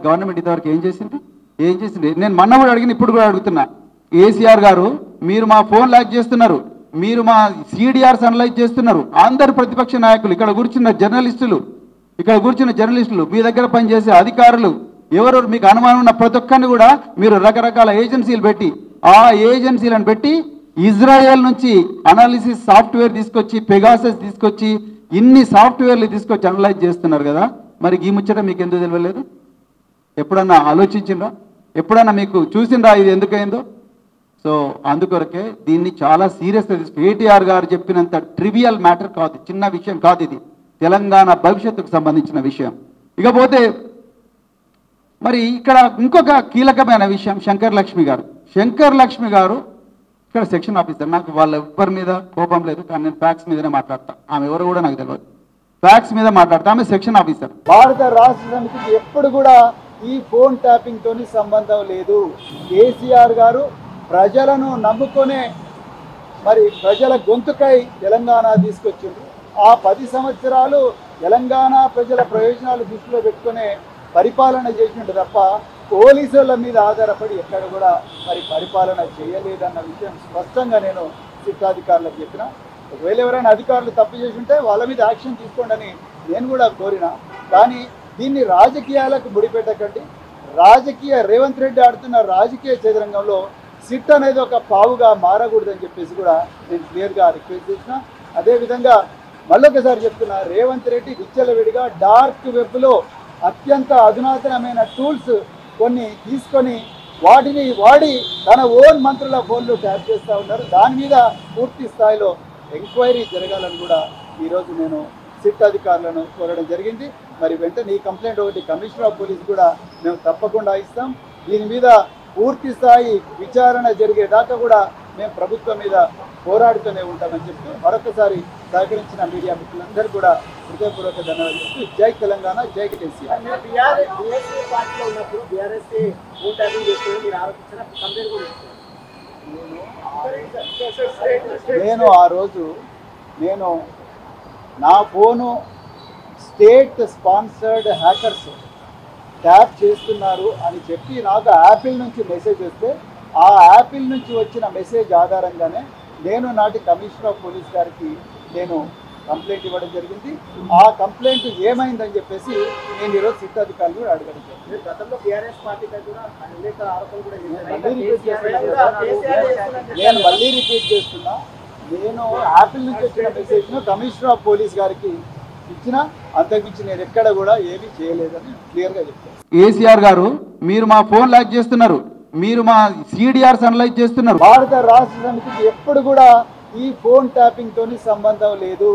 Government ఇంతవరకు ఏం చేసింది? నేను మొన్న కూడా అడిగిన, ఇప్పుడు కూడా అడుగుతున్నా. కేసీఆర్ గారు, మీరు మా ఫోన్ లాక్ చేస్తున్నారు, మీరు మా సిడిఆర్స్ అనలైజ్ చేస్తున్నారు. అందరు ప్రతిపక్ష నాయకులు, ఇక్కడ కూర్చున్న జర్నలిస్టులు, మీ దగ్గర పనిచేసే అధికారులు, ఎవరెవరు మీకు అనుమానం ఉన్న ప్రతి ఒక్కరిని కూడా మీరు రకరకాల ఏజెన్సీలు పెట్టి, ఆ ఏజెన్సీలను పెట్టి ఇజ్రాయెల్ నుంచి అనాలిసిస్ సాఫ్ట్వేర్ తీసుకొచ్చి, పెగాసస్ తీసుకొచ్చి, ఇన్ని సాఫ్ట్వేర్లు తీసుకొచ్చి అనలైజ్ చేస్తున్నారు కదా. మరి ఈ ముచ్చట మీకు ఎందుకు తెలియలేదు? ఎప్పుడన్నా ఆలోచించిండ్రా? ఎప్పుడన్నా మీకు చూసిండ్రా ఇది ఎందుకైందో? సో అందుకొరకే దీన్ని చాలా సీరియస్గా కేటీఆర్ గారు చెప్పినంత ట్రివియల్ మ్యాటర్ కాదు, చిన్న విషయం కాదు ఇది. తెలంగాణ భవిష్యత్తుకు సంబంధించిన విషయం. ఇకపోతే మరి ఇక్కడ ఇంకొక కీలకమైన విషయం, శంకర్ లక్ష్మి గారు ఇక్కడ సెక్షన్ ఆఫీసర్. నాకు వాళ్ళ ఎవ్వరి మీద కోపం లేదు, కానీ నేను ఫ్యాక్ట్స్ మీదనే మాట్లాడతా. ఆమె ఎవరు కూడా నాకు తెలియదు, ఫ్యాక్ట్స్ మీద మాట్లాడతా. ఆమె సెక్షన్ ఆఫీసర్. భారత రాష్ట్ర సమితికి ఎప్పుడు కూడా ఈ ఫోన్ ట్యాపింగ్ తోని సంబంధం లేదు. కేసీఆర్ గారు ప్రజలను నమ్ముకొనే మరి ప్రజల గొంతుకై తెలంగాణ తీసుకొచ్చిండ్రు. ఆ 10 సంవత్సరాలు తెలంగాణ ప్రజల ప్రయోజనాలు దృష్టిలో పెట్టుకునే పరిపాలన చేసిండు తప్ప పోలీసుల మీద ఆధారపడి ఎక్కడ కూడా మరి పరిపాలన చేయలేదన్న విషయం స్పష్టంగా నేను శిక్షాధికారులకు చెప్పిన. ఒకవేళ ఎవరైనా అధికారులు తప్పు చేసి ఉంటే వాళ్ళ మీద యాక్షన్ తీసుకోండి అని నేను కూడా కోరిన. కానీ దీన్ని రాజకీయాలకు ముడిపెట్టకండి. రేవంత్ రెడ్డి ఆడుతున్న రాజకీయ చదరంగంలో సిట్ అనేది ఒక పావుగా మారకూడదని చెప్పేసి కూడా నేను క్లియర్గా రిక్వెస్ట్ చేసిన. అదేవిధంగా మళ్ళొకసారి చెప్తున్నా, రేవంత్ రెడ్డి విచ్చలవిడిగా డార్క్ వెబ్లో అత్యంత అధునాతనమైన టూల్స్ కొన్ని తీసుకొని వాటిని వాడి తన ఓన్ మంత్రుల ఫోన్లు ట్యాప్ చేస్తూ ఉన్నారు. దాని మీద పూర్తి స్థాయిలో ఎంక్వైరీ జరగాలని కూడా ఈరోజు నేను సిట్ అధికారులను కోరడం జరిగింది. మరి వెంటనే ఈ కంప్లైంట్ ఒకటి కమిషనర్ ఆఫ్ పోలీస్ కూడా మేము తప్పకుండా ఇస్తాం. దీని మీద పూర్తి స్థాయి విచారణ జరిగేదాకా కూడా మేము ప్రభుత్వం మీద పోరాడుతూనే ఉంటామని చెప్తూ మరొకసారి సహకరించిన మీడియా మిత్రులందరూ కూడా హృదయపూర్వక ధన్యవాదాలు చెప్తూ జై తెలంగాణ, జై కేసీఆర్. నేను ఆ రోజు నా phone state sponsored hackers tap చేస్తున్నారు అని చెప్పి నాకు యాపిల్ నుంచి మెసేజ్ వస్తే ఆ యాపిల్ నుంచి వచ్చిన మెసేజ్ ఆధారంగానే నేను నాటి కమిషనర్ ఆఫ్ పోలీస్ గారికి నేను కంప్లైంట్ ఇవ్వడం జరిగింది. ఆ కంప్లైంట్ ఏమైందని చెప్పేసి నేను ఈరోజు సిట్ అధికారులు కూడా అడగడం జరిగింది. గతంలో టీఆర్ఎస్ పార్టీపై కూడా అనేక ఆరోపణలు కూడా నేను మళ్ళీ రిపీట్ చేస్తున్నా. నేను యాపిల్ నుంచి వచ్చిన మెసేజ్ను కమిషనర్ ఆఫ్ పోలీస్ గారికి ఇచ్చిన, అంతకుమించి నేను ఎక్కడ కూడా ఏమీ చేయలేదని క్లియర్గా చెప్తాను. కేసీఆర్ గారు, మీరు మా ఫోన్ లాక్ చేస్తున్నారు, మీరు మా సిడిఆర్స్ అనలైజ్ చేస్తున్నారు. భారత రాష్ట్ర సమితికి ఎప్పుడు కూడా ఈ ఫోన్ ట్యాపింగ్ తోని సంబంధం లేదు.